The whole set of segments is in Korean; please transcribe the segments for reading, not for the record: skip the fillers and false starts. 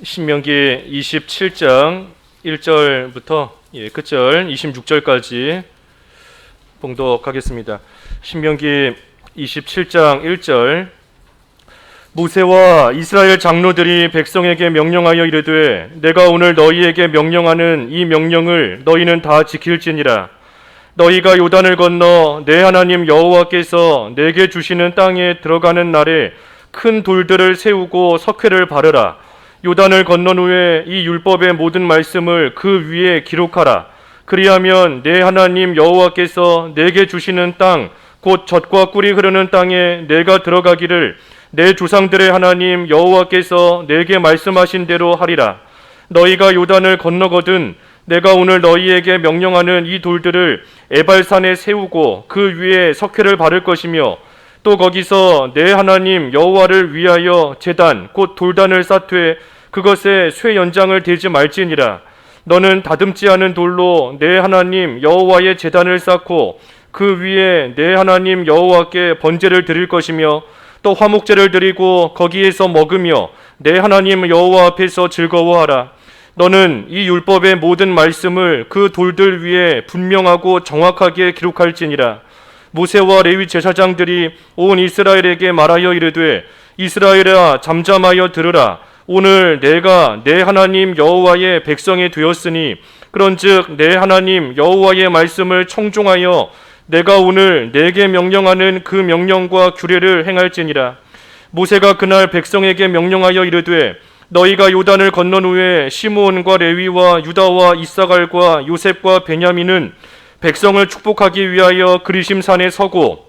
신명기 27장 1절부터 끝절 26절까지 봉독하겠습니다. 신명기 27장 1절. 모세와 이스라엘 장로들이 백성에게 명령하여 이르되 내가 오늘 너희에게 명령하는 이 명령을 너희는 다 지킬지니라. 너희가 요단을 건너 내 하나님 여호와께서 내게 주시는 땅에 들어가는 날에 큰 돌들을 세우고 석회를 바르라. 요단을 건넌 후에 이 율법의 모든 말씀을 그 위에 기록하라. 그리하면 내 하나님 여호와께서 내게 주시는 땅 곧 젖과 꿀이 흐르는 땅에 내가 들어가기를 내 조상들의 하나님 여호와께서 내게 말씀하신 대로 하리라. 너희가 요단을 건너거든 내가 오늘 너희에게 명령하는 이 돌들을 에발산에 세우고 그 위에 석회를 바를 것이며 또 거기서 내 하나님 여호와를 위하여 제단 곧 돌단을 쌓되 그것에 쇠 연장을 대지 말지니라. 너는 다듬지 않은 돌로 내 하나님 여호와의 제단을 쌓고 그 위에 내 하나님 여호와께 번제를 드릴 것이며 또 화목제를 드리고 거기에서 먹으며 내 하나님 여호와 앞에서 즐거워하라. 너는 이 율법의 모든 말씀을 그 돌들 위에 분명하고 정확하게 기록할지니라. 모세와 레위 제사장들이 온 이스라엘에게 말하여 이르되 이스라엘아 잠잠하여 들으라. 오늘 내가 내 하나님 여호와의 백성이 되었으니 그런즉 내 하나님 여호와의 말씀을 청종하여 내가 오늘 내게 명령하는 그 명령과 규례를 행할지니라. 모세가 그날 백성에게 명령하여 이르되 너희가 요단을 건넌 후에 시므온과 레위와 유다와 이사갈과 요셉과 베냐민은 백성을 축복하기 위하여 그리심 산에 서고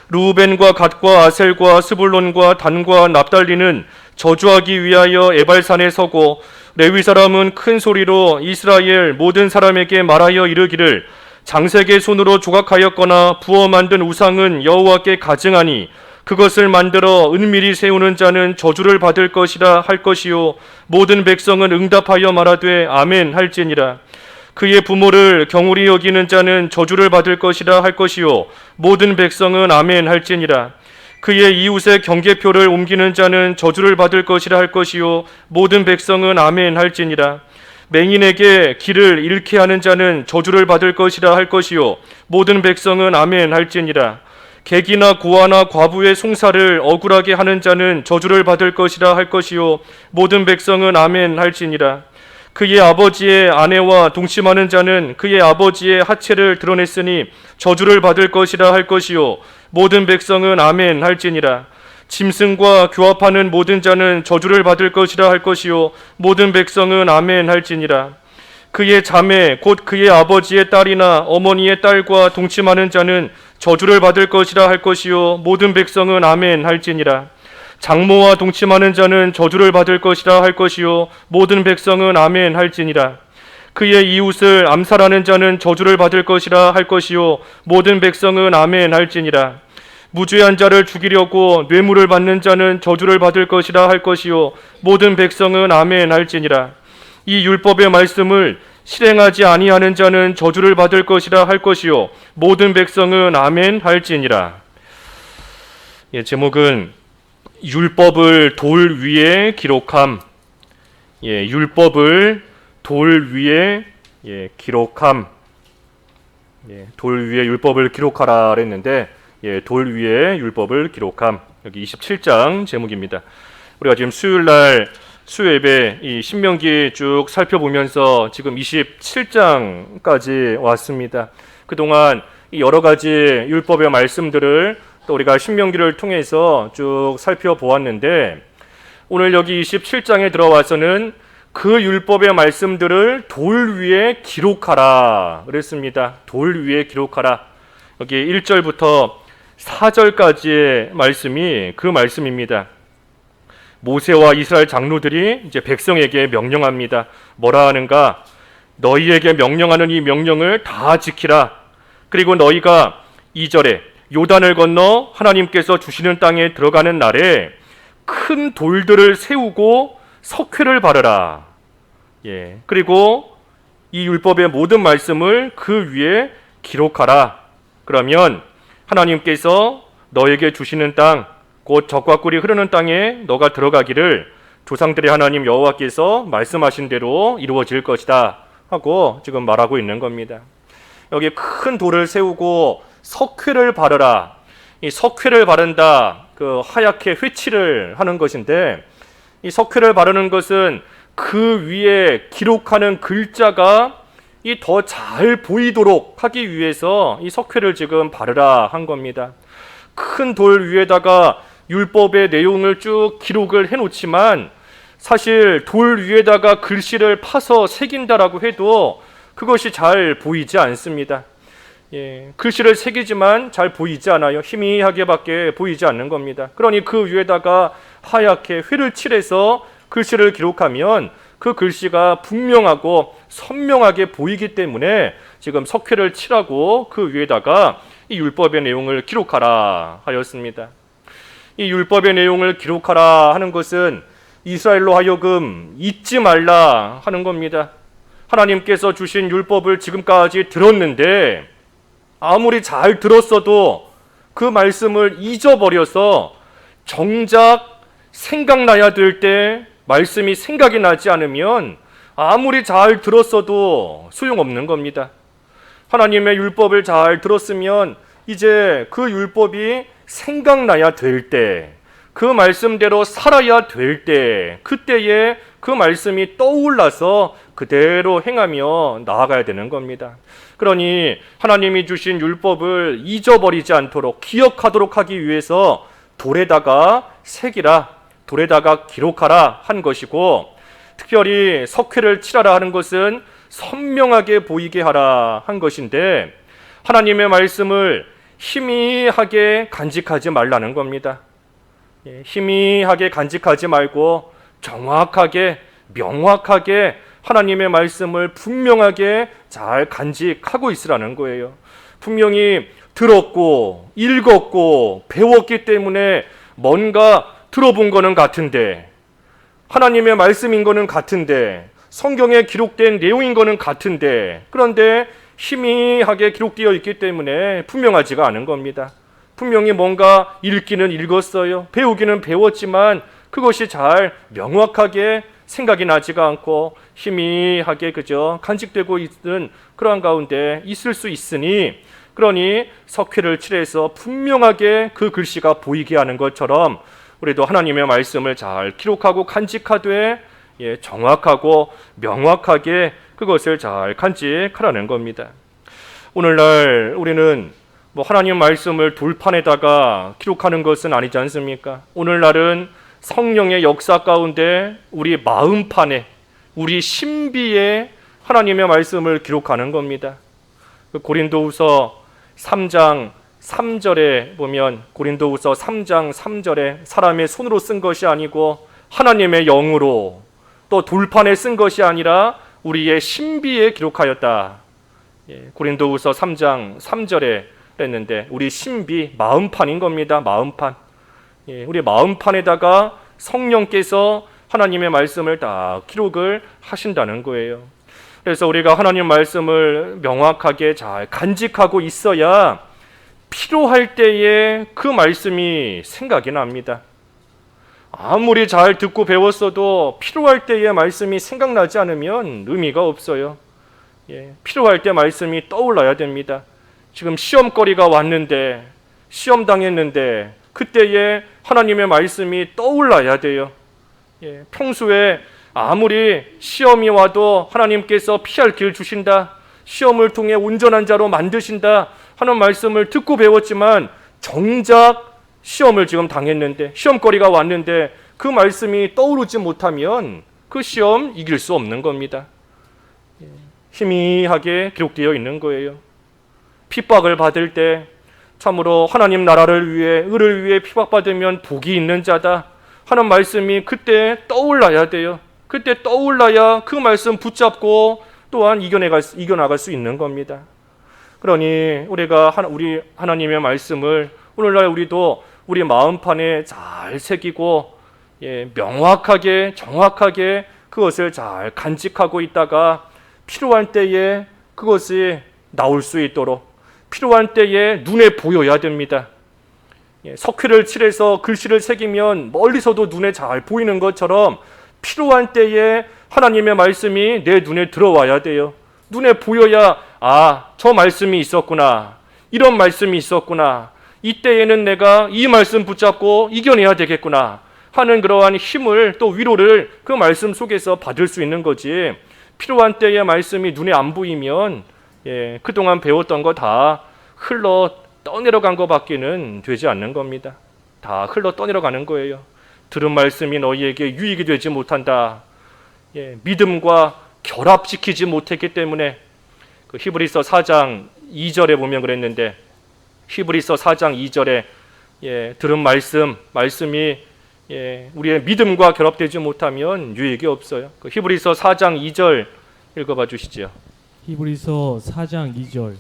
르우벤과 갓과 아셀과 스불론과 단과 납달리는 저주하기 위하여 에발산에 서고 레위 사람은 큰 소리로 이스라엘 모든 사람에게 말하여 이르기를 장색의 손으로 조각하였거나 부어 만든 우상은 여호와께 가증하니 그것을 만들어 은밀히 세우는 자는 저주를 받을 것이라 할 것이요 모든 백성은 응답하여 말하되 아멘 할지니라. 그의 부모를 경홀히 여기는 자는 저주를 받을 것이라 할 것이요 모든 백성은 아멘 할지니라. 그의 이웃의 경계표를 옮기는 자는 저주를 받을 것이라 할 것이요 모든 백성은 아멘 할지니라. 맹인에게 길을 잃게 하는 자는 저주를 받을 것이라 할 것이요 모든 백성은 아멘 할지니라. 객이나 고아나 과부의 송사를 억울하게 하는 자는 저주를 받을 것이라 할 것이요 모든 백성은 아멘 할지니라. 그의 아버지의 아내와 동침하는 자는 그의 아버지의 하체를 드러냈으니 저주를 받을 것이라 할 것이요 모든 백성은 아멘 할지니라. 짐승과 교합하는 모든 자는 저주를 받을 것이라 할 것이요 모든 백성은 아멘 할지니라. 그의 자매 곧 그의 아버지의 딸이나 어머니의 딸과 동침하는 자는 저주를 받을 것이라 할 것이요 모든 백성은 아멘 할지니라. 장모와 동침하는 자는 저주를 받을 것이라 할 것이요 모든 백성은 아멘 할지니라. 그의 이웃을 암살하는 자는 저주를 받을 것이라 할 것이요 모든 백성은 아멘 할지니라. 무죄한 자를 죽이려고 뇌물을 받는 자는 저주를 받을 것이라 할 것이요 모든 백성은 아멘 할지니라. 이 율법의 말씀을 실행하지 아니하는 자는 저주를 받을 것이라 할 것이요 모든 백성은 아멘 할지니라. 제목은 율법을 돌 위에 기록함. 율법을 돌 위에 기록함. 돌 위에 율법을 기록하라 그랬는데 돌 위에 율법을 기록함. 여기 27장 제목입니다. 우리가 지금 수요일날 수요예배 이 신명기 쭉 살펴보면서 지금 27장까지 왔습니다. 그동안 이 여러 가지 율법의 말씀들을 또 우리가 신명기를 통해서 쭉 살펴보았는데 오늘 여기 27장에 들어와서는 그 율법의 말씀들을 돌 위에 기록하라 그랬습니다. 돌 위에 기록하라. 여기 1절부터 4절까지의 말씀이 그 말씀입니다. 모세와 이스라엘 장로들이 이제 백성에게 명령합니다. 뭐라 하는가? 너희에게 명령하는 이 명령을 다 지키라. 그리고 너희가 2절에 요단을 건너 하나님께서 주시는 땅에 들어가는 날에 큰 돌들을 세우고 석회를 바르라. 그리고 이 율법의 모든 말씀을 그 위에 기록하라. 그러면 하나님께서 너에게 주시는 땅 곧 젖과 꿀이 흐르는 땅에 너가 들어가기를 조상들의 하나님 여호와께서 말씀하신 대로 이루어질 것이다 하고 지금 말하고 있는 겁니다. 여기 큰 돌을 세우고 석회를 바르라. 이 석회를 바른다, 그 하얗게 회칠을 하는 것인데, 이 석회를 바르는 것은 그 위에 기록하는 글자가 이 더 잘 보이도록 하기 위해서 이 석회를 지금 바르라 한 겁니다. 큰 돌 위에다가 율법의 내용을 쭉 기록을 해놓지만 사실 돌 위에다가 글씨를 파서 새긴다라고 해도 그것이 잘 보이지 않습니다. 글씨를 새기지만 잘 보이지 않아요. 희미하게밖에 보이지 않는 겁니다. 그러니 그 위에다가 하얗게 회를 칠해서 글씨를 기록하면 그 글씨가 분명하고 선명하게 보이기 때문에 지금 석회를 칠하고 그 위에다가 이 율법의 내용을 기록하라 하였습니다. 이 율법의 내용을 기록하라 하는 것은 이스라엘로 하여금 잊지 말라 하는 겁니다. 하나님께서 주신 율법을 지금까지 들었는데 아무리 잘 들었어도 그 말씀을 잊어버려서 정작 생각나야 될 때 말씀이 생각이 나지 않으면 아무리 잘 들었어도 소용없는 겁니다. 하나님의 율법을 잘 들었으면 이제 그 율법이 생각나야 될 때, 그 말씀대로 살아야 될 때, 그때에 그 말씀이 떠올라서 그대로 행하며 나아가야 되는 겁니다. 그러니 하나님이 주신 율법을 잊어버리지 않도록 기억하도록 하기 위해서 돌에다가 새기라, 돌에다가 기록하라 한 것이고, 특별히 석회를 칠하라 하는 것은 선명하게 보이게 하라 한 것인데, 하나님의 말씀을 희미하게 간직하지 말라는 겁니다. 희미하게 간직하지 말고 정확하게, 명확하게 하나님의 말씀을 분명하게 잘 간직하고 있으라는 거예요. 분명히 들었고 읽었고 배웠기 때문에 뭔가 들어본 거는 같은데, 하나님의 말씀인 거는 같은데, 성경에 기록된 내용인 거는 같은데, 그런데 희미하게 기록되어 있기 때문에 분명하지가 않은 겁니다. 분명히 뭔가 읽기는 읽었어요. 배우기는 배웠지만 그것이 잘 명확하게 생각이 나지가 않고 희미하게 그저 간직되고 있는 그러한 가운데 있을 수 있으니, 그러니 석회를 칠해서 분명하게 그 글씨가 보이게 하는 것처럼 우리도 하나님의 말씀을 잘 기록하고 간직하되 정확하고 명확하게 그것을 잘 간직하라는 겁니다. 오늘날 우리는 하나님 말씀을 돌판에다가 기록하는 것은 아니지 않습니까? 오늘날은 성령의 역사 가운데 우리 마음판에, 우리 신비에 하나님의 말씀을 기록하는 겁니다. 고린도후서 3장 3절에 보면, 고린도후서 3장 3절에 사람의 손으로 쓴 것이 아니고 하나님의 영으로, 또 돌판에 쓴 것이 아니라 우리의 신비에 기록하였다. 고린도후서 3장 3절에 했는데 우리 신비, 마음판인 겁니다. 마음판. 우리 마음판에다가 성령께서 하나님의 말씀을 다 기록을 하신다는 거예요. 그래서 우리가 하나님 말씀을 명확하게 잘 간직하고 있어야 필요할 때에 그 말씀이 생각이 납니다. 아무리 잘 듣고 배웠어도 필요할 때에 말씀이 생각나지 않으면 의미가 없어요. 필요할 때 말씀이 떠올라야 됩니다. 지금 시험거리가 왔는데, 시험 당했는데 그때에 하나님의 말씀이 떠올라야 돼요. 평소에 아무리 시험이 와도 하나님께서 피할 길 주신다, 시험을 통해 온전한 자로 만드신다 하는 말씀을 듣고 배웠지만 정작 시험을 지금 당했는데, 시험거리가 왔는데 그 말씀이 떠오르지 못하면 그 시험 이길 수 없는 겁니다. 희미하게 기록되어 있는 거예요. 핍박을 받을 때 참으로 하나님 나라를 위해, 의를 위해 핍박받으면 복이 있는 자다 하는 말씀이 그때 떠올라야 돼요. 그때 떠올라야 그 말씀 붙잡고 또한 이겨나갈 수 있는 겁니다. 그러니 우리가 우리 하나님의 말씀을 오늘날 우리도 우리 마음판에 잘 새기고 명확하게 정확하게 그것을 잘 간직하고 있다가 필요한 때에 그것이 나올 수 있도록, 필요한 때에 눈에 보여야 됩니다. 석회를 칠해서 글씨를 새기면 멀리서도 눈에 잘 보이는 것처럼 필요한 때에 하나님의 말씀이 내 눈에 들어와야 돼요. 눈에 보여야 저 말씀이 있었구나. 이런 말씀이 있었구나. 이때에는 내가 이 말씀 붙잡고 이겨내야 되겠구나 하는 그러한 힘을 또 위로를 그 말씀 속에서 받을 수 있는 거지. 필요한 때의 말씀이 눈에 안 보이면 그동안 배웠던 거 다 흘러 떠내려간 것밖에는 되지 않는 겁니다. 다 흘러 떠내려가는 거예요. 들은 말씀이 너희에게 유익이 되지 못한다. 믿음과 결합시키지 못했기 때문에 그 히브리서 4장 2절에 보면 그랬는데, 히브리서 4장 2절에 들은 말씀이 우리의 믿음과 결합되지 못하면 유익이 없어요. 그 히브리서 4장 2절 읽어봐 주시죠. 히브리서 4장 2절.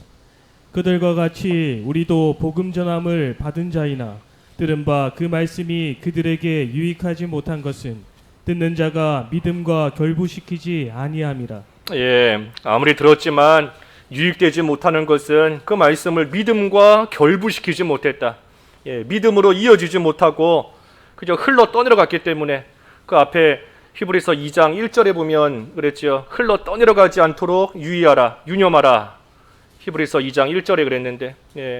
그들과 같이 우리도 복음 전함을 받은 자이나 들은 바 그 말씀이 그들에게 유익하지 못한 것은 듣는 자가 믿음과 결부시키지 아니함이라. 아무리 들었지만 유익되지 못하는 것은 그 말씀을 믿음과 결부시키지 못했다. 믿음으로 이어지지 못하고 그저 흘러 떠내려갔기 때문에, 그 앞에 히브리서 2장 1절에 보면 그랬죠. 흘러 떠내려가지 않도록 유의하라, 유념하라. 히브리서 2장 1절에 그랬는데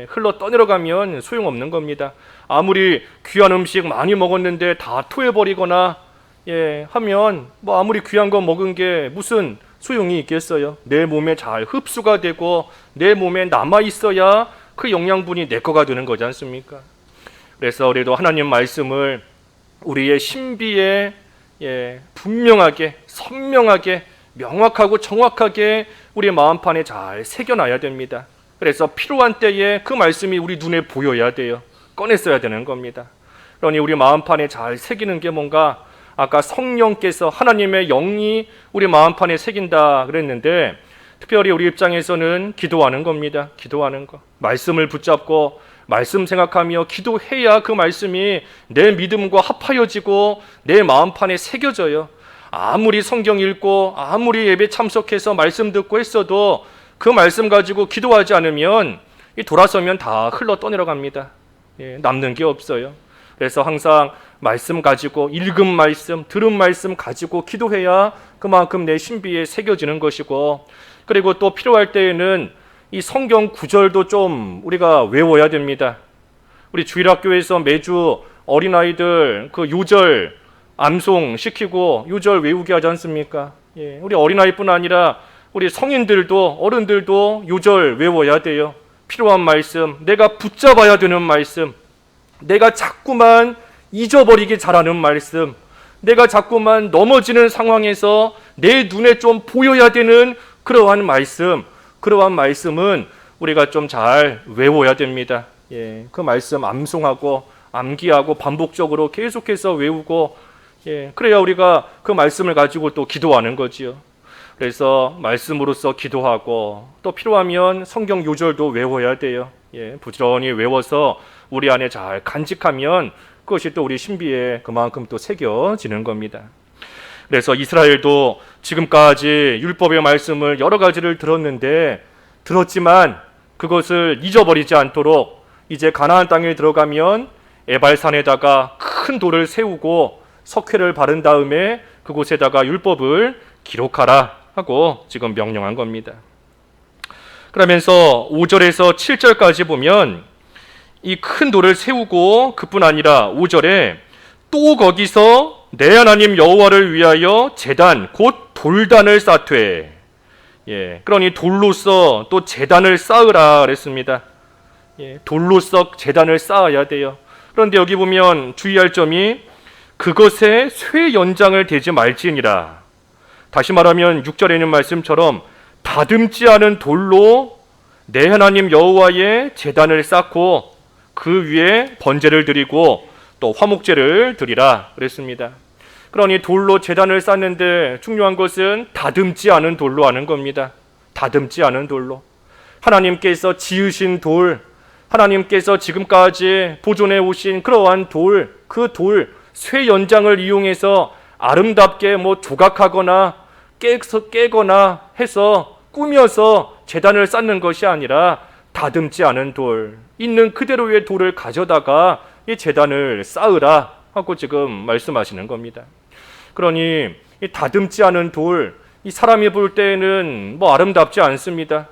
흘러 떠내려가면 소용없는 겁니다. 아무리 귀한 음식 많이 먹었는데 다 토해버리거나 하면 아무리 귀한 거 먹은 게 무슨 소용이 있겠어요. 내 몸에 잘 흡수가 되고 내 몸에 남아있어야 그 영양분이 내 거가 되는 거지 않습니까? 그래서 우리도 하나님 말씀을 우리의 신비에 분명하게, 선명하게, 명확하고 정확하게 우리의 마음판에 잘 새겨놔야 됩니다. 그래서 필요한 때에 그 말씀이 우리 눈에 보여야 돼요. 꺼냈어야 되는 겁니다. 그러니 우리 마음판에 잘 새기는 게 뭔가, 아까 성령께서, 하나님의 영이 우리 마음판에 새긴다 그랬는데, 특별히 우리 입장에서는 기도하는 겁니다. 기도하는 거. 말씀을 붙잡고 말씀 생각하며 기도해야 그 말씀이 내 믿음과 합하여지고 내 마음판에 새겨져요. 아무리 성경 읽고 아무리 예배 참석해서 말씀 듣고 했어도 그 말씀 가지고 기도하지 않으면 돌아서면 다 흘러 떠내려갑니다. 남는 게 없어요. 그래서 항상 말씀 가지고, 읽은 말씀, 들은 말씀 가지고 기도해야 그만큼 내 신비에 새겨지는 것이고, 그리고 또 필요할 때에는 이 성경 구절도 좀 우리가 외워야 됩니다. 우리 주일학교에서 매주 어린아이들 그 요절 암송 시키고 요절 외우게 하지 않습니까? 우리 어린아이뿐 아니라 우리 성인들도, 어른들도 요절 외워야 돼요. 필요한 말씀, 내가 붙잡아야 되는 말씀, 내가 자꾸만 잊어버리게 잘하는 말씀, 내가 자꾸만 넘어지는 상황에서 내 눈에 좀 보여야 되는 그러한 말씀은 우리가 좀 잘 외워야 됩니다. 그 말씀 암송하고 암기하고 반복적으로 계속해서 외우고, 그래야 우리가 그 말씀을 가지고 또 기도하는 거지요. 그래서 말씀으로써 기도하고, 또 필요하면 성경 요절도 외워야 돼요. 부지런히 외워서 우리 안에 잘 간직하면 그것이 또 우리 신비에 그만큼 또 새겨지는 겁니다. 그래서 이스라엘도 지금까지 율법의 말씀을 여러 가지를 들었지만 그것을 잊어버리지 않도록 이제 가나안 땅에 들어가면 에발산에다가 큰 돌을 세우고 석회를 바른 다음에 그곳에다가 율법을 기록하라 하고 지금 명령한 겁니다. 그러면서 5절에서 7절까지 보면 이 큰 돌을 세우고, 그뿐 아니라 5절에 또 거기서 내 하나님 여호와를 위하여 제단 곧 돌단을 쌓되, 그러니 돌로서 또 제단을 쌓으라 그랬습니다. 돌로서 제단을 쌓아야 돼요. 그런데 여기 보면 주의할 점이 그것에 쇠 연장을 대지 말지니라. 다시 말하면 6절에 있는 말씀처럼 다듬지 않은 돌로 내 하나님 여호와의 제단을 쌓고 그 위에 번제를 드리고 또 화목제를 드리라 그랬습니다. 그러니 돌로 제단을 쌓는데 중요한 것은 다듬지 않은 돌로 하는 겁니다. 다듬지 않은 돌로. 하나님께서 지으신 돌, 하나님께서 지금까지 보존해 오신 그러한 돌, 그 돌, 쇠 연장을 이용해서 아름답게 조각하거나 깨거나 해서 꾸며서 제단을 쌓는 것이 아니라 다듬지 않은 돌, 있는 그대로의 돌을 가져다가 이 제단을 쌓으라 하고 지금 말씀하시는 겁니다. 그러니 이 다듬지 않은 돌, 이 사람이 볼 때에는 뭐 아름답지 않습니다.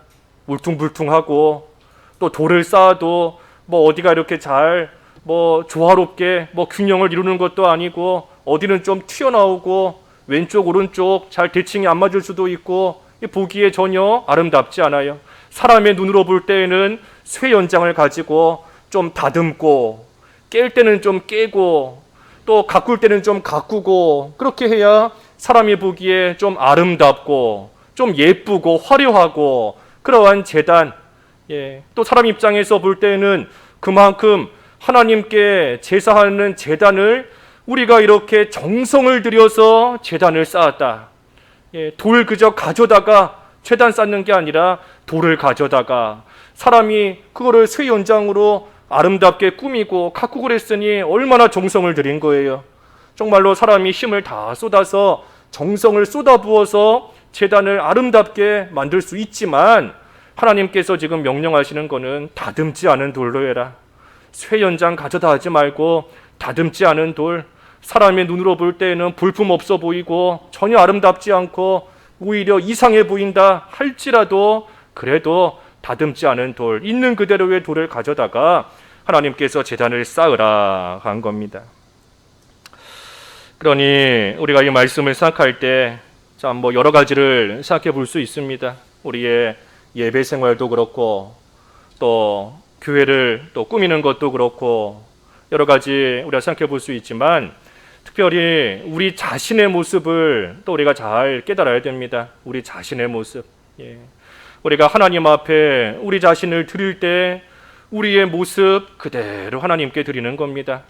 울퉁불퉁하고 또 돌을 쌓아도 뭐 어디가 이렇게 잘 뭐 조화롭게 뭐 균형을 이루는 것도 아니고 어디는 좀 튀어나오고 왼쪽 오른쪽 잘 대칭이 안 맞을 수도 있고 보기에 전혀 아름답지 않아요. 사람의 눈으로 볼 때에는 쇠 연장을 가지고 좀 다듬고 깰 때는 좀 깨고 또 가꿀 때는 좀 가꾸고 그렇게 해야 사람이 보기에 좀 아름답고 좀 예쁘고 화려하고 그러한 제단, 또 사람 입장에서 볼 때는 그만큼 하나님께 제사하는 제단을 우리가 이렇게 정성을 들여서 제단을 쌓았다. 돌 그저 가져다가 제단 쌓는 게 아니라 돌을 가져다가 사람이 그거를 쇠 연장으로 아름답게 꾸미고 가꾸고 그랬으니 얼마나 정성을 들인 거예요. 정말로 사람이 힘을 다 쏟아서 정성을 쏟아부어서 제단을 아름답게 만들 수 있지만 하나님께서 지금 명령하시는 거는 다듬지 않은 돌로 해라. 쇠 연장 가져다 하지 말고 다듬지 않은 돌, 사람의 눈으로 볼 때에는 볼품 없어 보이고 전혀 아름답지 않고 오히려 이상해 보인다 할지라도 그래도 다듬지 않은 돌, 있는 그대로의 돌을 가져다가 하나님께서 제단을 쌓으라 한 겁니다. 그러니 우리가 이 말씀을 생각할 때 참 뭐 여러 가지를 생각해 볼 수 있습니다. 우리의 예배 생활도 그렇고 또 교회를 또 꾸미는 것도 그렇고 여러 가지 우리가 생각해 볼 수 있지만 특별히 우리 자신의 모습을 또 우리가 잘 깨달아야 됩니다. 우리 자신의 모습. 우리가 하나님 앞에 우리 자신을 드릴 때 우리의 모습 그대로 하나님께 드리는 겁니다.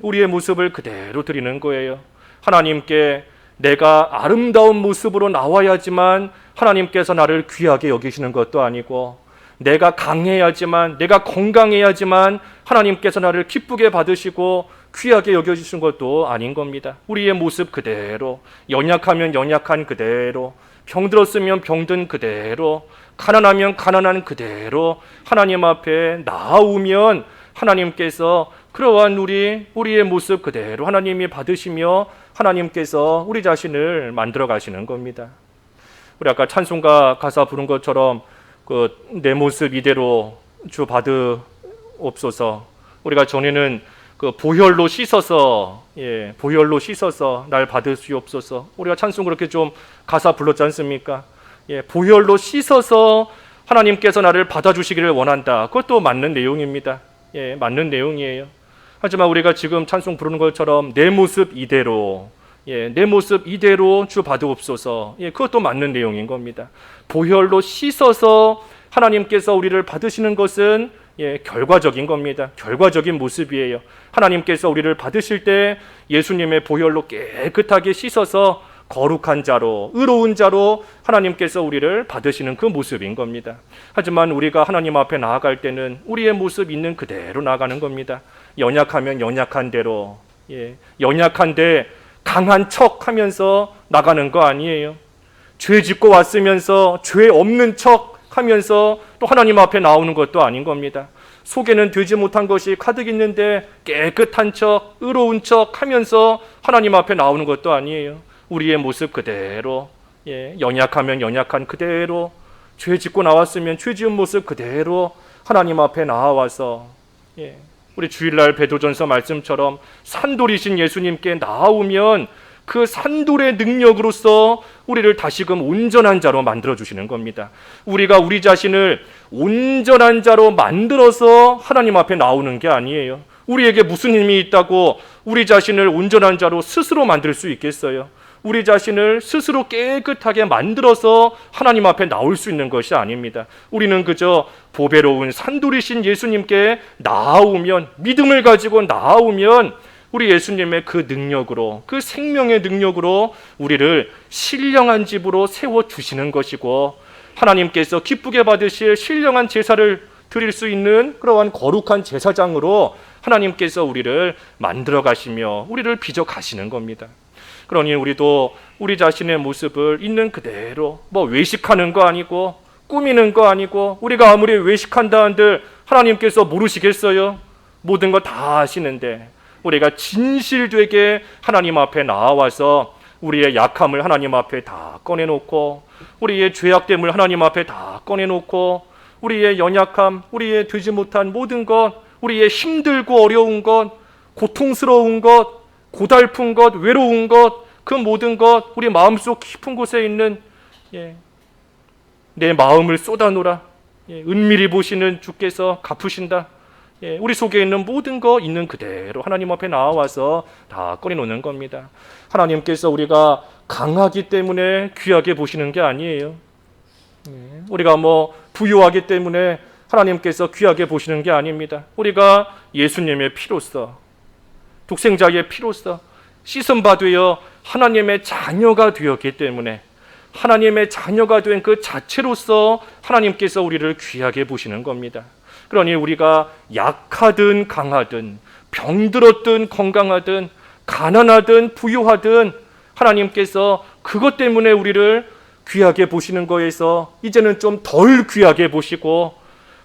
우리의 모습을 그대로 드리는 거예요. 하나님께 내가 아름다운 모습으로 나와야지만 하나님께서 나를 귀하게 여기시는 것도 아니고 내가 강해야지만 내가 건강해야지만 하나님께서 나를 기쁘게 받으시고 귀하게 여겨주신 것도 아닌 겁니다. 우리의 모습 그대로, 연약하면 연약한 그대로, 병들었으면 병든 그대로, 가난하면 가난한 그대로 하나님 앞에 나아오면 하나님께서 그러한 우리의 모습 그대로 하나님이 받으시며 하나님께서 우리 자신을 만들어 가시는 겁니다. 우리 아까 찬송가 가사 부른 것처럼 내 모습 이대로 주 받으옵소서. 우리가 전에는 보혈로 씻어서 날 받으시옵소서. 우리가 찬송 그렇게 좀 가사 불렀지 않습니까? 보혈로 씻어서 하나님께서 나를 받아주시기를 원한다. 그것도 맞는 내용입니다. 맞는 내용이에요. 하지만 우리가 지금 찬송 부르는 것처럼 내 모습 이대로 내 모습 이대로 주 받으옵소서. 그것도 맞는 내용인 겁니다. 보혈로 씻어서 하나님께서 우리를 받으시는 것은 결과적인 겁니다. 결과적인 모습이에요. 하나님께서 우리를 받으실 때 예수님의 보혈로 깨끗하게 씻어서 거룩한 자로, 의로운 자로 하나님께서 우리를 받으시는 그 모습인 겁니다. 하지만 우리가 하나님 앞에 나아갈 때는 우리의 모습 있는 그대로 나가는 겁니다. 연약하면 연약한 대로, 연약한데 강한 척 하면서 나가는 거 아니에요. 죄 짓고 왔으면서 죄 없는 척 하면서 또 하나님 앞에 나오는 것도 아닌 겁니다. 속에는 되지 못한 것이 가득 있는데 깨끗한 척, 의로운 척 하면서 하나님 앞에 나오는 것도 아니에요. 우리의 모습 그대로, 연약하면 연약한 그대로, 죄 짓고 나왔으면 죄 지은 모습 그대로 하나님 앞에 나와서 우리 주일날 베드로전서 말씀처럼 산돌이신 예수님께 나오면 그 산돌의 능력으로서 우리를 다시금 온전한 자로 만들어주시는 겁니다. 우리가 우리 자신을 온전한 자로 만들어서 하나님 앞에 나오는 게 아니에요. 우리에게 무슨 힘이 있다고 우리 자신을 온전한 자로 스스로 만들 수 있겠어요? 우리 자신을 스스로 깨끗하게 만들어서 하나님 앞에 나올 수 있는 것이 아닙니다. 우리는 그저 보배로운 산돌이신 예수님께 나아오면, 믿음을 가지고 나아오면 우리 예수님의 그 능력으로, 그 생명의 능력으로 우리를 신령한 집으로 세워주시는 것이고, 하나님께서 기쁘게 받으실 신령한 제사를 드릴 수 있는 그러한 거룩한 제사장으로 하나님께서 우리를 만들어 가시며 우리를 빚어 가시는 겁니다. 그러니 우리도 우리 자신의 모습을 있는 그대로, 외식하는 거 아니고 꾸미는 거 아니고, 우리가 아무리 외식한다 한들 하나님께서 모르시겠어요? 모든 거 다 아시는데 우리가 진실되게 하나님 앞에 나와서 우리의 약함을 하나님 앞에 다 꺼내놓고, 우리의 죄악됨을 하나님 앞에 다 꺼내놓고, 우리의 연약함, 우리의 되지 못한 모든 것, 우리의 힘들고 어려운 것, 고통스러운 것, 고달픈 것, 외로운 것, 그 모든 것, 우리 마음속 깊은 곳에 있는 내 마음을 쏟아놓으라. 은밀히 보시는 주께서 갚으신다. 우리 속에 있는 모든 거 있는 그대로 하나님 앞에 나와서 다 꺼내놓는 겁니다. 하나님께서 우리가 강하기 때문에 귀하게 보시는 게 아니에요. 우리가 부유하기 때문에 하나님께서 귀하게 보시는 게 아닙니다. 우리가 예수님의 피로써, 독생자의 피로써 씻음받으여 하나님의 자녀가 되었기 때문에, 하나님의 자녀가 된 그 자체로서 하나님께서 우리를 귀하게 보시는 겁니다. 그러니 우리가 약하든 강하든, 병들었든 건강하든, 가난하든 부유하든 하나님께서 그것 때문에 우리를 귀하게 보시는 거에서 이제는 좀 덜 귀하게 보시고,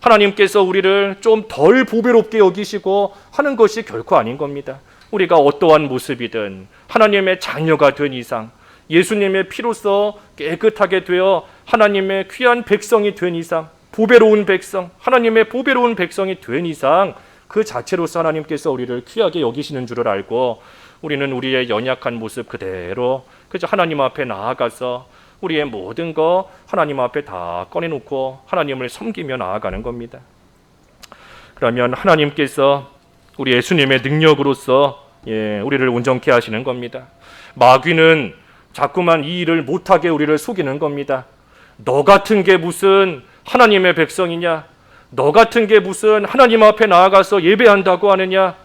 하나님께서 우리를 좀 덜 보배롭게 여기시고 하는 것이 결코 아닌 겁니다. 우리가 어떠한 모습이든 하나님의 자녀가 된 이상, 예수님의 피로써 깨끗하게 되어 하나님의 귀한 백성이 된 이상, 보배로운 백성, 하나님의 보배로운 백성이 된 이상, 그 자체로서 하나님께서 우리를 귀하게 여기시는 줄을 알고, 우리는 우리의 연약한 모습 그대로 그저 하나님 앞에 나아가서 우리의 모든 거 하나님 앞에 다 꺼내놓고 하나님을 섬기며 나아가는 겁니다. 그러면 하나님께서 우리 예수님의 능력으로서 우리를 온전케 하시는 겁니다. 마귀는 자꾸만 이 일을 못하게 우리를 속이는 겁니다. 너 같은 게 무슨 하나님의 백성이냐? 너 같은 게 무슨 하나님 앞에 나아가서 예배한다고 하느냐?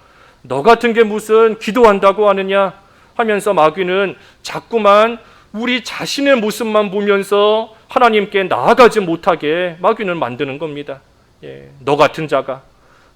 너 같은 게 무슨 기도한다고 하느냐? 하면서 마귀는 자꾸만 우리 자신의 모습만 보면서 하나님께 나아가지 못하게 마귀는 만드는 겁니다. 너 같은 자가,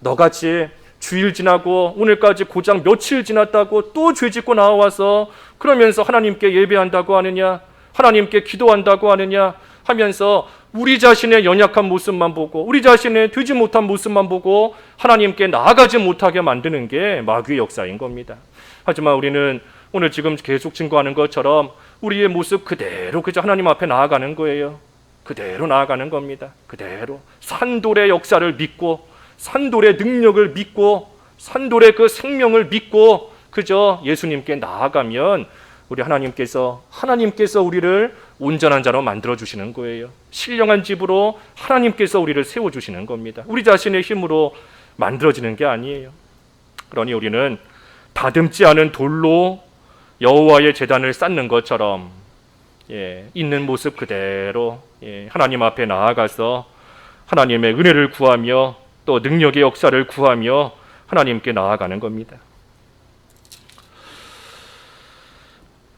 너같이 주일 지나고 오늘까지 고작 며칠 지났다고 또 죄짓고 나와서 그러면서 하나님께 예배한다고 하느냐, 하나님께 기도한다고 하느냐 하면서 우리 자신의 연약한 모습만 보고, 우리 자신의 되지 못한 모습만 보고 하나님께 나아가지 못하게 만드는 게 마귀의 역사인 겁니다. 하지만 우리는 오늘 지금 계속 증거하는 것처럼 우리의 모습 그대로 그저 하나님 앞에 나아가는 거예요. 그대로 나아가는 겁니다. 그대로 산돌의 역사를 믿고, 산돌의 능력을 믿고, 산돌의 그 생명을 믿고 그저 예수님께 나아가면 우리 하나님께서 우리를 온전한 자로 만들어 주시는 거예요. 신령한 집으로 하나님께서 우리를 세워 주시는 겁니다. 우리 자신의 힘으로 만들어지는 게 아니에요. 그러니 우리는 다듬지 않은 돌로 여호와의 제단을 쌓는 것처럼 있는 모습 그대로 하나님 앞에 나아가서 하나님의 은혜를 구하며 또 능력의 역사를 구하며 하나님께 나아가는 겁니다.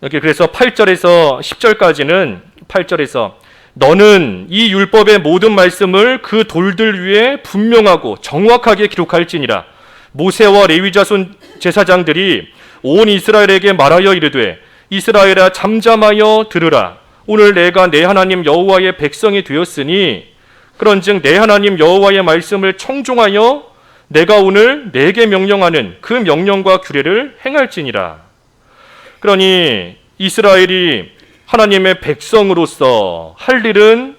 여기 그래서 8절에서 10절까지는 8절에서 너는 이 율법의 모든 말씀을 그 돌들 위에 분명하고 정확하게 기록할지니라. 모세와 레위 자손 제사장들이 온 이스라엘에게 말하여 이르되 이스라엘아 잠잠하여 들으라. 오늘 내가 내 하나님 여호와의 백성이 되었으니 그런즉 내 하나님 여호와의 말씀을 청종하여 내가 오늘 내게 명령하는 그 명령과 규례를 행할지니라. 그러니 이스라엘이 하나님의 백성으로서 할 일은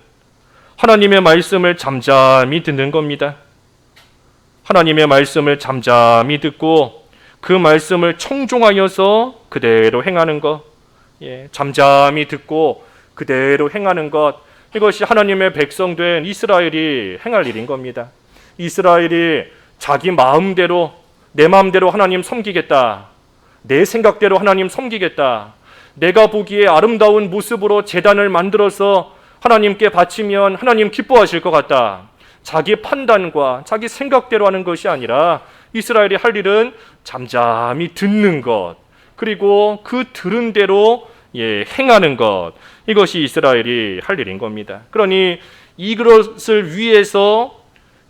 하나님의 말씀을 잠잠히 듣는 겁니다. 하나님의 말씀을 잠잠히 듣고 그 말씀을 청종하여서 그대로 행하는 것, 잠잠히 듣고 그대로 행하는 것, 이것이 하나님의 백성된 이스라엘이 행할 일인 겁니다. 이스라엘이 자기 마음대로, 내 마음대로 하나님 섬기겠다, 내 생각대로 하나님 섬기겠다, 내가 보기에 아름다운 모습으로 제단을 만들어서 하나님께 바치면 하나님 기뻐하실 것 같다, 자기 판단과 자기 생각대로 하는 것이 아니라 이스라엘이 할 일은 잠잠히 듣는 것, 그리고 그 들은 대로 행하는 것, 이것이 이스라엘이 할 일인 겁니다. 그러니 이것을 위해서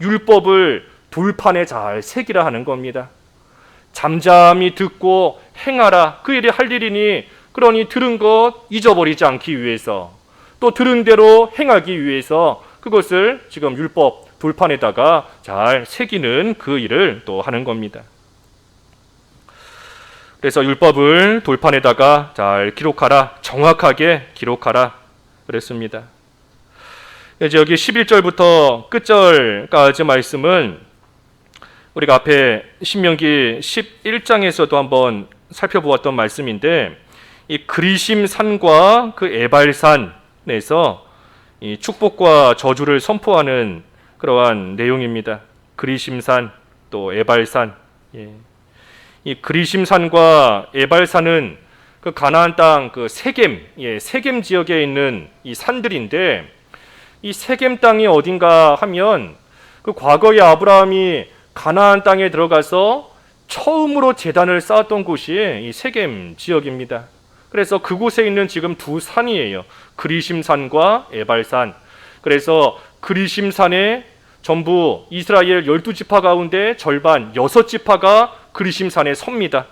율법을 돌판에 잘 새기라 하는 겁니다. 잠잠히 듣고 행하라, 그 일이 할 일이니 그러니 들은 것 잊어버리지 않기 위해서, 또 들은 대로 행하기 위해서 그것을 지금 율법 돌판에다가 잘 새기는 그 일을 또 하는 겁니다. 그래서 율법을 돌판에다가 잘 기록하라, 정확하게 기록하라 그랬습니다. 이제 여기 11절부터 끝절까지 말씀은 우리가 앞에 신명기 11장에서도 한번 살펴보았던 말씀인데, 이 그리심 산과 그 에발산에서 이 축복과 저주를 선포하는 그러한 내용입니다. 그리심산 또 에발산. 이 그리심산과 에발산은 그 가나안 땅 그 세겜, 세겜 지역에 있는 이 산들인데, 이 세겜 땅이 어딘가 하면 그 과거에 아브라함이 가나안 땅에 들어가서 처음으로 제단을 쌓았던 곳이 이 세겜 지역입니다. 그래서 그곳에 있는 지금 두 산이에요. 그리심산과 에발산. 그래서 그리심산에 전부 이스라엘 12지파 가운데 절반 6지파가 그리심산에 섭니다.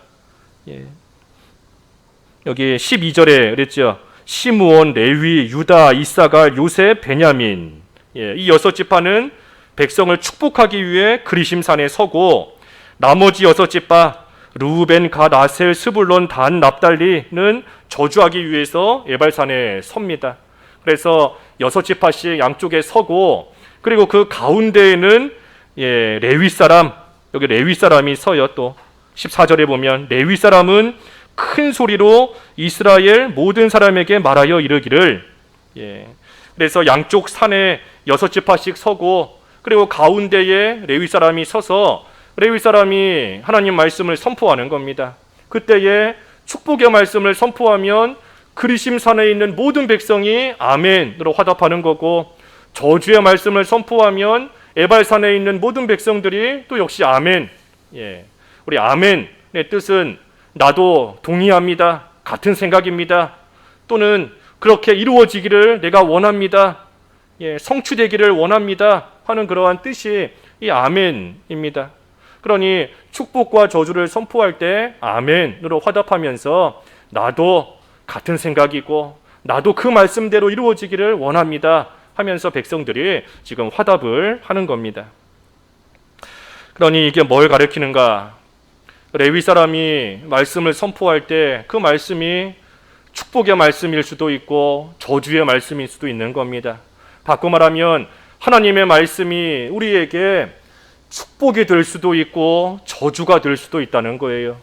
여기 12절에 그랬죠. 시므온, 레위, 유다, 이사갈, 요셉, 베냐민. 이 6지파는 백성을 축복하기 위해 그리심산에 서고, 나머지 6지파 루벤, 갓, 아셀, 스불론, 단, 납달리는 저주하기 위해서 에발산에 섭니다. 그래서 6지파씩 양쪽에 서고, 그리고 그 가운데에는 레위 사람, 여기 레위 사람이 서요. 또 14절에 보면 레위 사람은 큰 소리로 이스라엘 모든 사람에게 말하여 이르기를. 그래서 양쪽 산에 6지파씩 서고, 그리고 가운데에 레위 사람이 서서 레위 사람이 하나님 말씀을 선포하는 겁니다. 그때에 축복의 말씀을 선포하면 그리심산에 있는 모든 백성이 아멘으로 화답하는 거고, 저주의 말씀을 선포하면 에발산에 있는 모든 백성들이 또 역시 아멘. 우리 아멘의 뜻은 나도 동의합니다, 같은 생각입니다, 또는 그렇게 이루어지기를 내가 원합니다, 성취되기를 원합니다 하는 그러한 뜻이 이 아멘입니다. 그러니 축복과 저주를 선포할 때 아멘으로 화답하면서 나도 같은 생각이고 나도 그 말씀대로 이루어지기를 원합니다 하면서 백성들이 지금 화답을 하는 겁니다. 그러니 이게 뭘 가리키는가? 레위 사람이 말씀을 선포할 때 그 말씀이 축복의 말씀일 수도 있고 저주의 말씀일 수도 있는 겁니다. 바꿔 말하면 하나님의 말씀이 우리에게 축복이 될 수도 있고 저주가 될 수도 있다는 거예요.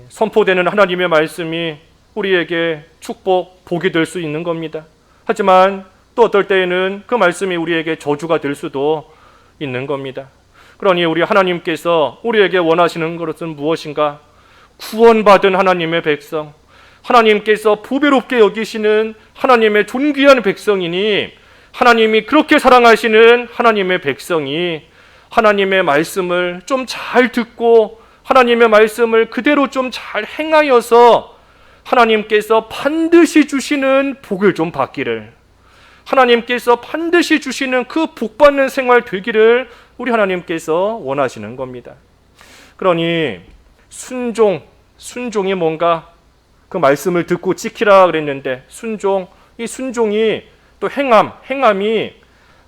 선포되는 하나님의 말씀이 우리에게 축복, 복이 될 수 있는 겁니다. 하지만 또 어떨 때에는 그 말씀이 우리에게 저주가 될 수도 있는 겁니다. 그러니 우리 하나님께서 우리에게 원하시는 것은 무엇인가? 구원받은 하나님의 백성, 하나님께서 보배롭게 여기시는 하나님의 존귀한 백성이니, 하나님이 그렇게 사랑하시는 하나님의 백성이 하나님의 말씀을 좀 잘 듣고 하나님의 말씀을 그대로 좀 잘 행하여서 하나님께서 반드시 주시는 복을 좀 받기를, 하나님께서 반드시 주시는 그 복받는 생활 되기를 우리 하나님께서 원하시는 겁니다. 그러니 순종이 뭔가? 그 말씀을 듣고 지키라 그랬는데 이 순종이 또 행함이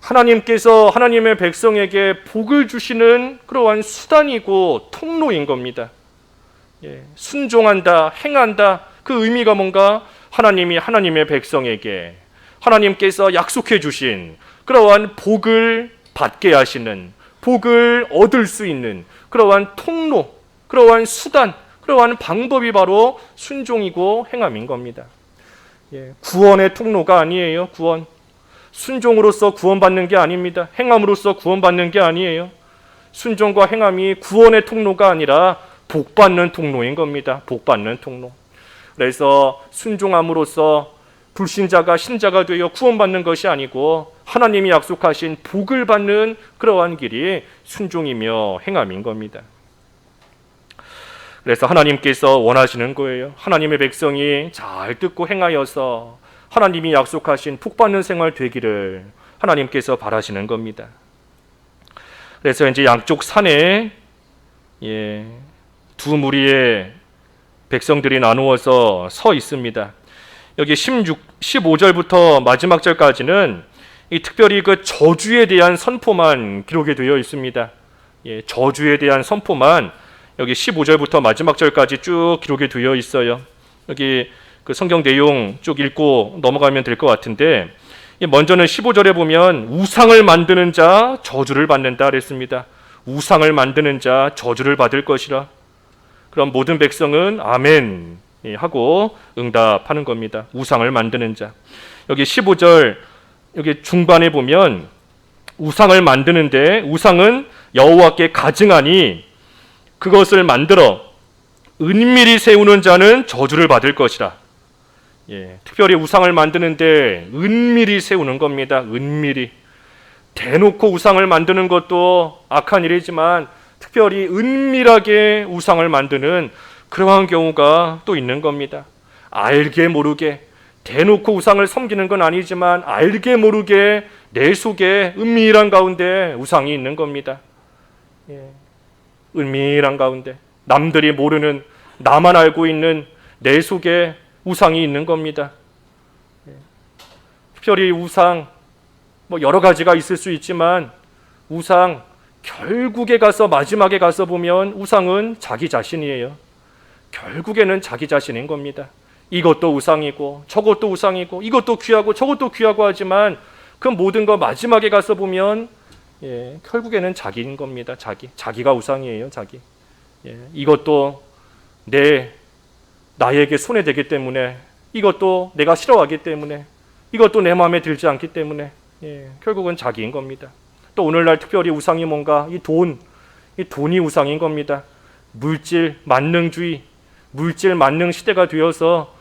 하나님께서 하나님의 백성에게 복을 주시는 그러한 수단이고 통로인 겁니다. 순종한다, 행한다, 그 의미가 뭔가? 하나님이 하나님의 백성에게 하나님께서 약속해 주신 그러한 복을 받게 하시는, 복을 얻을 수 있는 그러한 통로, 그러한 수단, 그러한 방법이 바로 순종이고 행함인 겁니다. 구원의 통로가 아니에요. 구원. 순종으로서 구원받는 게 아닙니다. 행함으로써 구원받는 게 아니에요. 순종과 행함이 구원의 통로가 아니라 복받는 통로인 겁니다. 복받는 통로. 그래서 순종함으로써 불신자가 신자가 되어 구원받는 것이 아니고 하나님이 약속하신 복을 받는 그러한 길이 순종이며 행함인 겁니다. 그래서 하나님께서 원하시는 거예요. 하나님의 백성이 잘 듣고 행하여서 하나님이 약속하신 복받는 생활 되기를 하나님께서 바라시는 겁니다. 그래서 이제 양쪽 산에 두 무리의 백성들이 나누어서 서 있습니다. 여기 15절부터 마지막 절까지는 특별히 그 저주에 대한 선포만 기록이 되어 있습니다. 저주에 대한 선포만 여기 15절부터 마지막 절까지 쭉 기록이 되어 있어요. 여기 그 성경 내용 쭉 읽고 넘어가면 될 것 같은데, 먼저는 15절에 보면 우상을 만드는 자 저주를 받는다 그랬습니다. 우상을 만드는 자 저주를 받을 것이라. 그럼 모든 백성은 아멘 하고 응답하는 겁니다. 우상을 만드는 자. 여기 15절 여기 중반에 보면 우상을 만드는데, 우상은 여호와께 가증하니 그것을 만들어 은밀히 세우는 자는 저주를 받을 것이라. 특별히 우상을 만드는데 은밀히 세우는 겁니다. 은밀히. 대놓고 우상을 만드는 것도 악한 일이지만 특별히 은밀하게 우상을 만드는 그러한 경우가 또 있는 겁니다. 알게 모르게, 대놓고 우상을 섬기는 건 아니지만 알게 모르게 내 속에 은밀한 가운데 우상이 있는 겁니다. 은밀한 가운데 남들이 모르는, 나만 알고 있는 내 속에 우상이 있는 겁니다. 특별히 우상 여러 가지가 있을 수 있지만 우상 결국에 가서, 마지막에 가서 보면 우상은 자기 자신이에요. 결국에는 자기 자신인 겁니다. 이것도 우상이고 저것도 우상이고 이것도 귀하고 저것도 귀하고 하지만 그 모든 거 마지막에 가서 보면 결국에는 자기인 겁니다. 자기가 우상이에요. 자기. 이것도 나에게 손해되기 때문에, 이것도 내가 싫어하기 때문에, 이것도 내 마음에 들지 않기 때문에 결국은 자기인 겁니다. 또 오늘날 특별히 우상이 뭔가 이 돈이 우상인 겁니다. 물질 만능주의, 물질 만능 시대가 되어서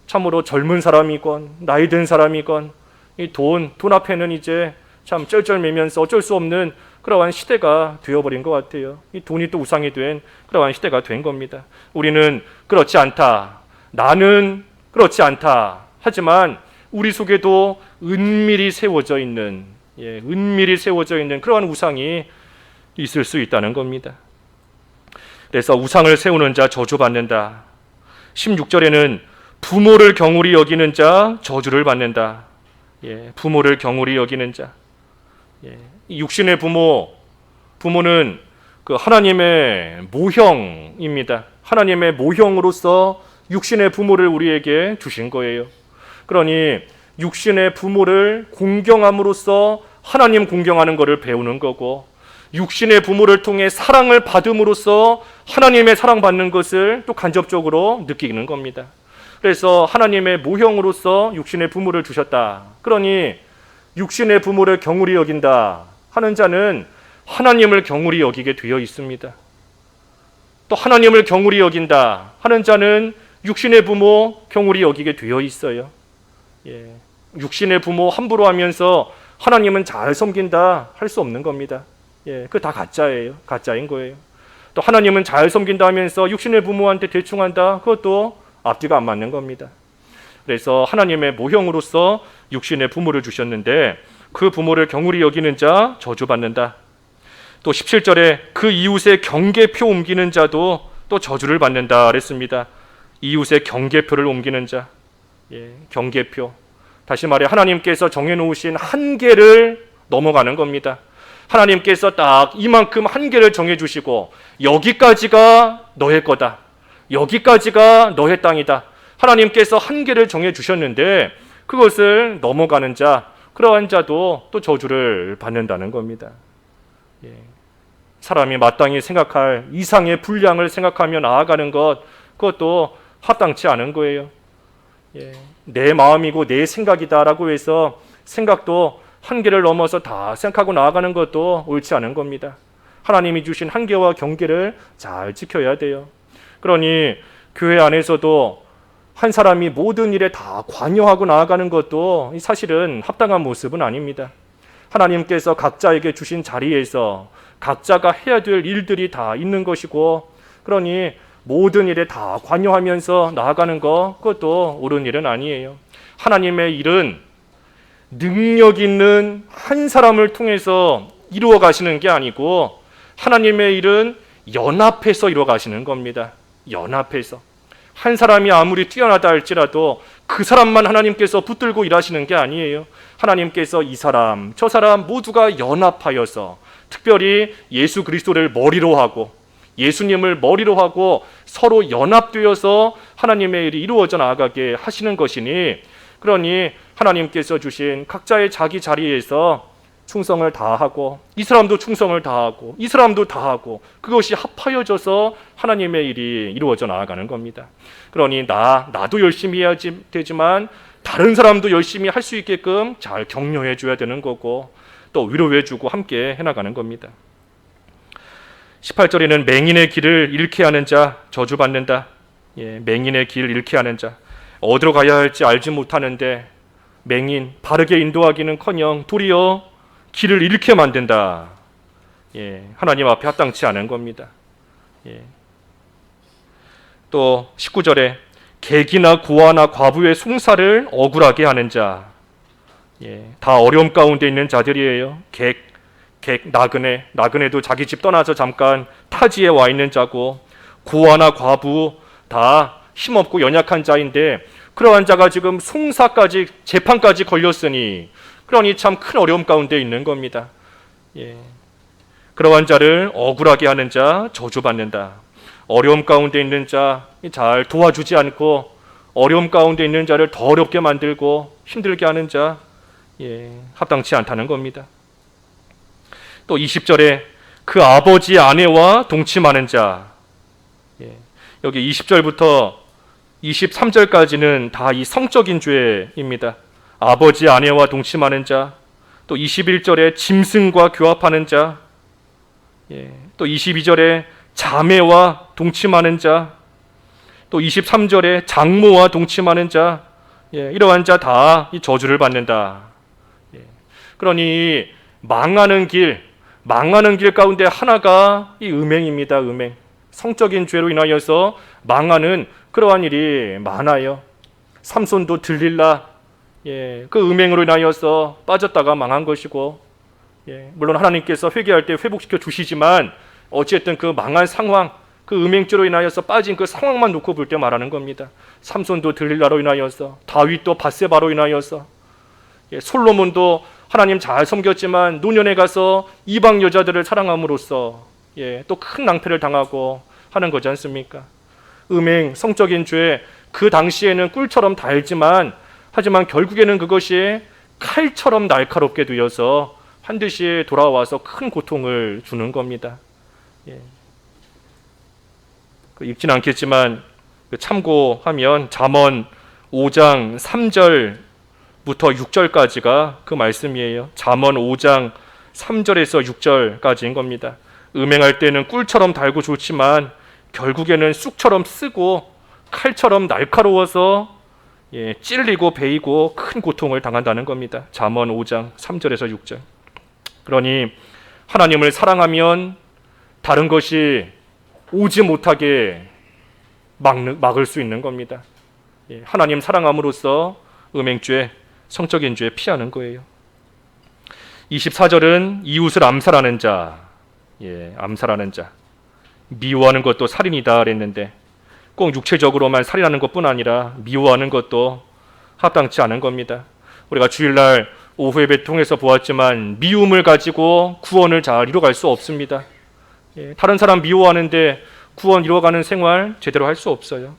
참으로 젊은 사람이건 나이 든 사람이건 이 돈 앞에는 이제 참 쩔쩔매면서 어쩔 수 없는 그러한 시대가 되어버린 것 같아요. 이 돈이 또 우상이 된 그러한 시대가 된 겁니다. 우리는 그렇지 않다, 나는 그렇지 않다 하지만 우리 속에도 은밀히 세워져 있는 그러한 우상이 있을 수 있다는 겁니다. 그래서 우상을 세우는 자 저주받는다. 16절에는 부모를 경홀히 여기는 자 저주를 받는다. 부모를 경홀히 여기는 자. 육신의 부모는 그 하나님의 모형입니다. 하나님의 모형으로서 육신의 부모를 우리에게 주신 거예요. 그러니 육신의 부모를 공경함으로써 하나님 공경하는 것을 배우는 거고, 육신의 부모를 통해 사랑을 받음으로써 하나님의 사랑받는 것을 또 간접적으로 느끼는 겁니다. 그래서 하나님의 모형으로서 육신의 부모를 주셨다. 그러니 육신의 부모를 경홀히 여긴다 하는 자는 하나님을 경홀히 여기게 되어 있습니다. 또 하나님을 경홀히 여긴다 하는 자는 육신의 부모 경홀히 여기게 되어 있어요. 육신의 부모 함부로 하면서 하나님은 잘 섬긴다 할 수 없는 겁니다. 그거 다 가짜예요. 가짜인 거예요. 또 하나님은 잘 섬긴다 하면서 육신의 부모한테 대충 한다, 그것도 앞뒤가 안 맞는 겁니다. 그래서 하나님의 모형으로서 육신의 부모를 주셨는데 그 부모를 경홀히 여기는 자 저주받는다. 또 17절에 그 이웃의 경계표 옮기는 자도 또 저주를 받는다 그랬습니다. 이웃의 경계표를 옮기는 자. 경계표. 다시 말해 하나님께서 정해놓으신 한계를 넘어가는 겁니다. 하나님께서 딱 이만큼 한계를 정해주시고 여기까지가 너의 거다, 여기까지가 너의 땅이다, 하나님께서 한계를 정해주셨는데 그것을 넘어가는 자, 그러한 자도 또 저주를 받는다는 겁니다. 사람이 마땅히 생각할 이상의 분량을 생각하며 나아가는 것, 그것도 합당치 않은 거예요. 내 마음이고 내 생각이다라고 해서 생각도 한계를 넘어서 다 생각하고 나아가는 것도 옳지 않은 겁니다. 하나님이 주신 한계와 경계를 잘 지켜야 돼요. 그러니 교회 안에서도 한 사람이 모든 일에 다 관여하고 나아가는 것도 사실은 합당한 모습은 아닙니다. 하나님께서 각자에게 주신 자리에서 각자가 해야 될 일들이 다 있는 것이고, 그러니 모든 일에 다 관여하면서 나아가는 것, 그것도 옳은 일은 아니에요. 하나님의 일은 능력 있는 한 사람을 통해서 이루어 가시는 게 아니고 하나님의 일은 연합해서 이루어 가시는 겁니다. 연합해서. 한 사람이 아무리 뛰어나다 할지라도 그 사람만 하나님께서 붙들고 일하시는 게 아니에요. 하나님께서 이 사람, 저 사람 모두가 연합하여서 특별히 예수 그리스도를 머리로 하고 예수님을 머리로 하고 서로 연합되어서 하나님의 일이 이루어져 나가게 하시는 것이니, 그러니 하나님께서 주신 각자의 자기 자리에서 충성을 다하고 이 사람도 충성을 다하고 이 사람도 다하고 그것이 합하여져서 하나님의 일이 이루어져 나아가는 겁니다. 그러니 나도 열심히 해야 되지만 다른 사람도 열심히 할 수 있게끔 잘 격려해 줘야 되는 거고 또 위로해 주고 함께 해나가는 겁니다. 18절에는 맹인의 길을 잃게 하는 자 저주받는다. 맹인의 길을 잃게 하는 자, 어디로 가야 할지 알지 못하는데 맹인 바르게 인도하기는커녕 도리어 길을 잃게 만든다. 하나님 앞에 합당치 않은 겁니다. 또 19절에 객이나 고아나 과부의 송사를 억울하게 하는 자, 다 어려움 가운데 있는 자들이에요. 나그네도 자기 집 떠나서 잠깐 타지에 와 있는 자고, 고아나 과부 다 힘없고 연약한 자인데 그러한 자가 지금 송사까지 재판까지 걸렸으니 그러니 참 큰 어려움 가운데 있는 겁니다. 그러한 자를 억울하게 하는 자 저주받는다. 어려움 가운데 있는 자 잘 도와주지 않고 어려움 가운데 있는 자를 더 어렵게 만들고 힘들게 하는 자 합당치 않다는 겁니다. 또 20절에 그 아버지 아내와 동침하는 자, 여기 20절부터 23절까지는 다 이 성적인 죄입니다. 아버지 아내와 동침하는 자, 또 21절에 짐승과 교합하는 자, 또 22절에 자매와 동침하는 자, 또 23절에 장모와 동침하는 자, 이러한 자 다 이 저주를 받는다. 그러니 망하는 길 가운데 하나가 이 음행입니다. 음행. 성적인 죄로 인하여서 망하는 그러한 일이 많아요. 삼손도 들릴라, 그 음행으로 인하여서 빠졌다가 망한 것이고, 물론 하나님께서 회개할 때 회복시켜 주시지만 어쨌든 그 망한 상황, 그 음행죄로 인하여서 빠진 그 상황만 놓고 볼 때 말하는 겁니다. 삼손도 들릴라로 인하여서, 다윗도 밧세바로 인하여서, 솔로몬도 하나님 잘 섬겼지만 노년에 가서 이방 여자들을 사랑함으로써 또 큰 낭패를 당하고 하는 거지 않습니까? 음행, 성적인 죄, 그 당시에는 꿀처럼 달지만 하지만 결국에는 그것이 칼처럼 날카롭게 되어서 반드시 돌아와서 큰 고통을 주는 겁니다. 읽진 않겠지만 참고하면 잠언 5장 3절부터 6절까지가 그 말씀이에요. 잠언 5장 3절에서 6절까지인 겁니다. 음행할 때는 꿀처럼 달고 좋지만 결국에는 쑥처럼 쓰고 칼처럼 날카로워서 찔리고 베이고 큰 고통을 당한다는 겁니다. 잠언 5장 3절에서 6절. 그러니 하나님을 사랑하면 다른 것이 오지 못하게 막을 수 있는 겁니다. 하나님 사랑함으로써 음행죄, 성적인 죄 피하는 거예요. 24절은 이웃을 암살하는 자, 암살하는 자. 미워하는 것도 살인이다 그랬는데 꼭 육체적으로만 살인하는 것뿐 아니라 미워하는 것도 합당치 않은 겁니다. 우리가 주일날 오후 예배 통해서 보았지만 미움을 가지고 구원을 잘 이루어갈 수 없습니다. 다른 사람 미워하는데 구원 이루어가는 생활 제대로 할 수 없어요.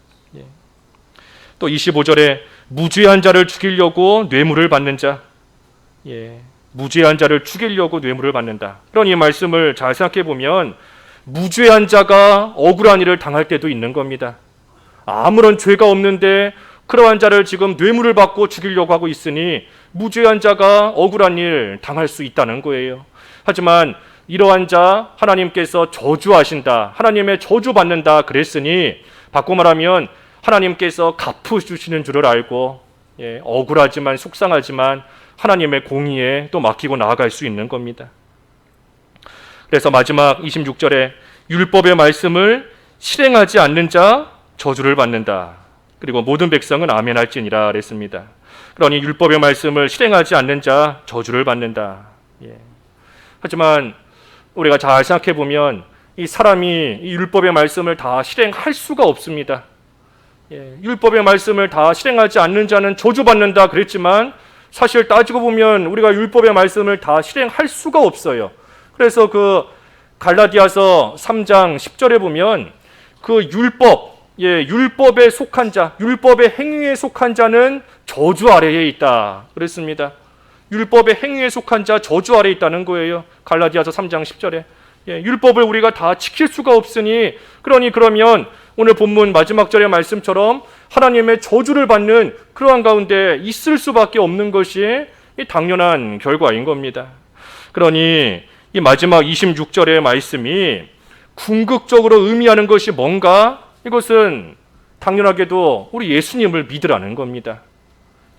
또 25절에 무죄한 자를 죽이려고 뇌물을 받는 자, 무죄한 자를 죽이려고 뇌물을 받는다. 그런 이 말씀을 잘 생각해 보면 무죄한 자가 억울한 일을 당할 때도 있는 겁니다. 아무런 죄가 없는데 그러한 자를 지금 뇌물을 받고 죽이려고 하고 있으니 무죄한 자가 억울한 일 당할 수 있다는 거예요. 하지만 이러한 자 하나님께서 저주하신다, 하나님의 저주받는다 그랬으니 바꿔 말하면 하나님께서 갚아주시는 줄을 알고 억울하지만 속상하지만 하나님의 공의에 또 맡기고 나아갈 수 있는 겁니다. 그래서 마지막 26절에 율법의 말씀을 실행하지 않는 자 저주를 받는다. 그리고 모든 백성은 아멘할지니라 그랬습니다. 그러니 율법의 말씀을 실행하지 않는 자 저주를 받는다. 하지만 우리가 잘 생각해 보면 이 사람이 이 율법의 말씀을 다 실행할 수가 없습니다. 율법의 말씀을 다 실행하지 않는 자는 저주받는다 그랬지만 사실 따지고 보면 우리가 율법의 말씀을 다 실행할 수가 없어요. 그래서 그 갈라디아서 3장 10절에 보면 그 율법에 속한 자, 율법의 행위에 속한 자는 저주 아래에 있다 그랬습니다. 율법의 행위에 속한 자 저주 아래에 있다는 거예요. 갈라디아서 3장 10절에. 율법을 우리가 다 지킬 수가 없으니 그러면 오늘 본문 마지막 절의 말씀처럼 하나님의 저주를 받는 그러한 가운데 있을 수밖에 없는 것이 당연한 결과인 겁니다. 그러니 이 마지막 26절의 말씀이 궁극적으로 의미하는 것이 뭔가? 이것은 당연하게도 우리 예수님을 믿으라는 겁니다.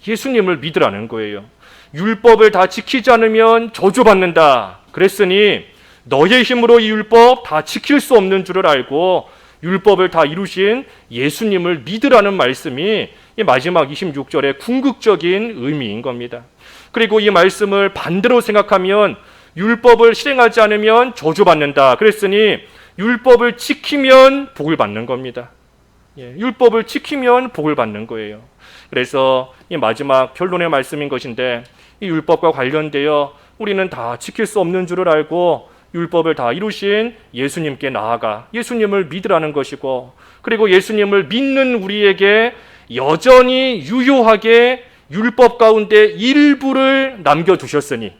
예수님을 믿으라는 거예요. 율법을 다 지키지 않으면 저주받는다 그랬으니 너의 힘으로 이 율법 다 지킬 수 없는 줄을 알고 율법을 다 이루신 예수님을 믿으라는 말씀이 이 마지막 26절의 궁극적인 의미인 겁니다. 그리고 이 말씀을 반대로 생각하면 율법을 실행하지 않으면 저주받는다 그랬으니 율법을 지키면 복을 받는 겁니다. 율법을 지키면 복을 받는 거예요. 그래서 이 마지막 결론의 말씀인 것인데 이 율법과 관련되어 우리는 다 지킬 수 없는 줄을 알고 율법을 다 이루신 예수님께 나아가 예수님을 믿으라는 것이고 그리고 예수님을 믿는 우리에게 여전히 유효하게 율법 가운데 일부를 남겨두셨으니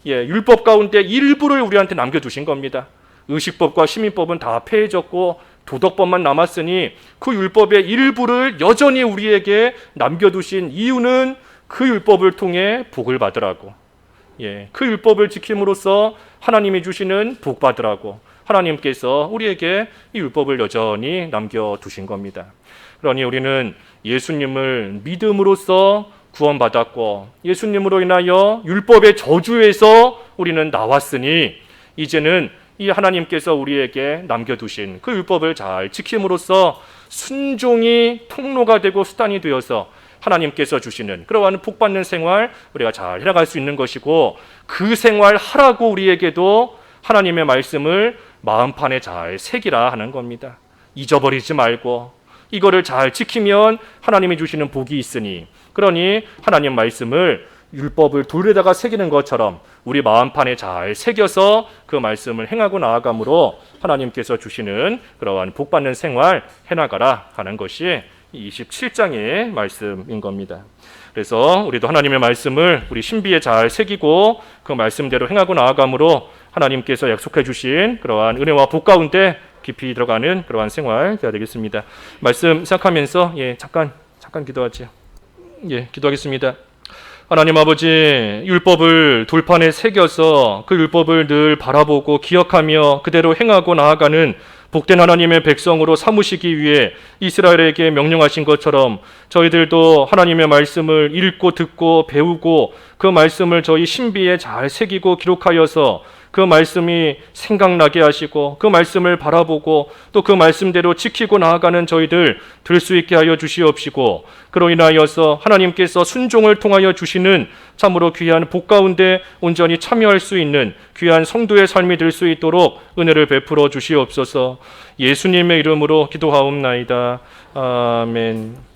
율법 가운데 일부를 우리한테 남겨두신 겁니다. 의식법과 시민법은 다 폐해졌고 도덕법만 남았으니 그 율법의 일부를 여전히 우리에게 남겨두신 이유는 그 율법을 통해 복을 받으라고 그 율법을 지킴으로써 하나님이 주시는 복 받으라고 하나님께서 우리에게 이 율법을 여전히 남겨두신 겁니다. 그러니 우리는 예수님을 믿음으로써 구원받았고 예수님으로 인하여 율법의 저주에서 우리는 나왔으니 이제는 이 하나님께서 우리에게 남겨두신 그 율법을 잘 지킴으로써 순종이 통로가 되고 수단이 되어서 하나님께서 주시는 그러한 복받는 생활 우리가 잘 해나갈 수 있는 것이고 그 생활 하라고 우리에게도 하나님의 말씀을 마음판에 잘 새기라 하는 겁니다. 잊어버리지 말고 이거를 잘 지키면 하나님이 주시는 복이 있으니 그러니 하나님 말씀을 율법을 돌에다가 새기는 것처럼 우리 마음판에 잘 새겨서 그 말씀을 행하고 나아감으로 하나님께서 주시는 그러한 복받는 생활 해나가라 하는 것이 27장의 말씀인 겁니다. 그래서 우리도 하나님의 말씀을 우리 신비에 잘 새기고 그 말씀대로 행하고 나아감으로 하나님께서 약속해 주신 그러한 은혜와 복 가운데 깊이 들어가는 그러한 생활 되어야 되겠습니다. 말씀 시작하면서 잠깐 기도하죠. 기도하겠습니다. 하나님 아버지, 율법을 돌판에 새겨서 그 율법을 늘 바라보고 기억하며 그대로 행하고 나아가는 복된 하나님의 백성으로 삼으시기 위해 이스라엘에게 명령하신 것처럼 저희들도 하나님의 말씀을 읽고 듣고 배우고 그 말씀을 저희 신비에 잘 새기고 기록하여서 그 말씀이 생각나게 하시고 그 말씀을 바라보고 또 그 말씀대로 지키고 나아가는 저희들 될 수 있게 하여 주시옵시고 그로 인하여서 하나님께서 순종을 통하여 주시는 참으로 귀한 복 가운데 온전히 참여할 수 있는 귀한 성도의 삶이 될 수 있도록 은혜를 베풀어 주시옵소서. 예수님의 이름으로 기도하옵나이다. 아멘.